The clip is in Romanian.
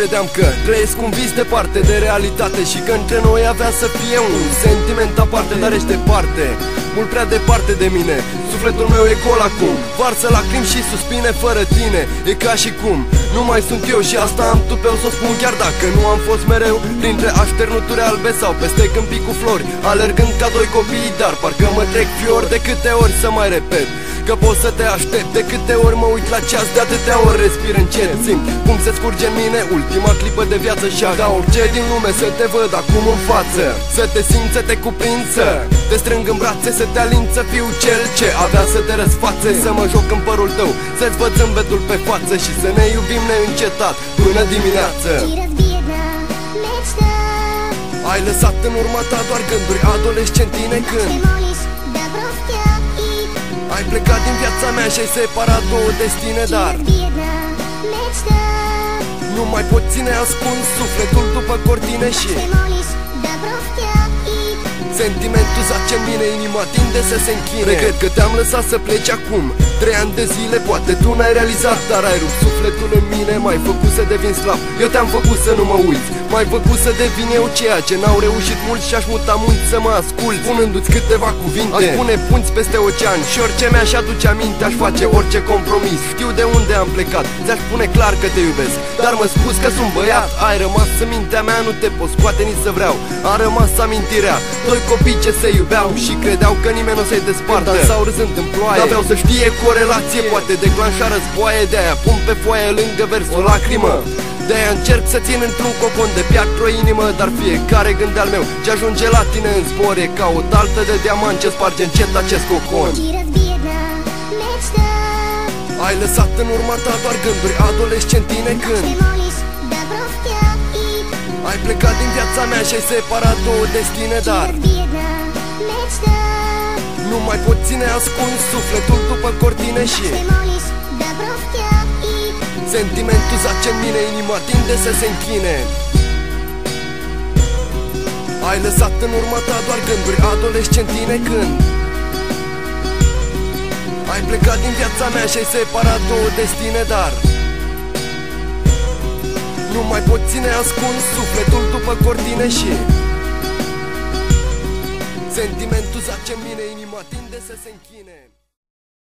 credeam că trăiesc un vis departe de realitate și că între noi avea să fie un sentiment aparte, dar ești departe, mult prea departe de mine. Sufletul meu e gol acum, varsă lacrimi și suspine fără tine. E ca și cum nu mai sunt eu și asta am tupeu să o spun, chiar dacă nu am fost mereu printre așternuturi albe sau peste câmpii cu flori, alergând ca doi copii, dar parcă mă trec fiori. De câte ori să mai repet că pot să te aștept, de câte ori mă uit la ceas, de atâtea ori respir încet. Simt cum se scurge în mine ultima clipă de viață și ca orice din lume să te văd acum în față, să te simt, să te cuprind, să te strâng în brațe, să te alin, să fiu cel ce avea să te răsfațe, să mă joc în părul tău, să-ți văd zâmbetul pe față și să ne iubim neîncetat până dimineață. Ai lăsat în urma ta doar gânduri adolescentine când ai plecat din viața mea și ai separat două destine, dar nu mai pot ține ascuns sufletul după cortine și sentimentul zace în mine, inima tinde să se închine. Regret că te-am lăsat să pleci acum 3 ani de zile, poate tu n-ai realizat, dar ai rupt sufletul în mine, m-ai făcut să devin slab. Eu te-am făcut să nu mă uiți, m-ai făcut să devin eu ceea ce n-au reușit mulți și aș muta mulți să mă ascult, spunându-ți câteva cuvinte. Aș pune punți peste ocean și orice mi-aș aduce aminte, aș face orice compromis. Știu de unde am plecat, ți-aș spune clar că te iubesc, dar mă spus că sunt băiat. Ai rămas în mintea mea, nu te pot scoate nici să vreau. A rămas amintirea doi copii ce se iubeau și credeau că nimeni o să-i despartă. Dansau râzând în ploaie, n-aveau să știe cu o relație poate declanșa războaie. De-aia pun pe foaie lângă vers o lacrimă, de-aia încerc să țin într-un cocon de piatră o inimă, dar fiecare gând al meu ce ajunge la tine în zbor e ca o daltă de diamant ce sparge încet acest cocon. Ai lăsat în urma ta doar gânduri adolescentine când ai plecat din viața mea și ai separat două destine, dar nu mai pot ține ascuns sufletul după cortine și sentimentul zace în mine, inima tinde să se închine. Ai lăsat în urma ta doar gânduri adolescentine când ai plecat din viața mea și ai separat două destine, dar nu mai pot ține ascuns sufletul după cortine și sentimentul zace în mine, inima tinde să se închine.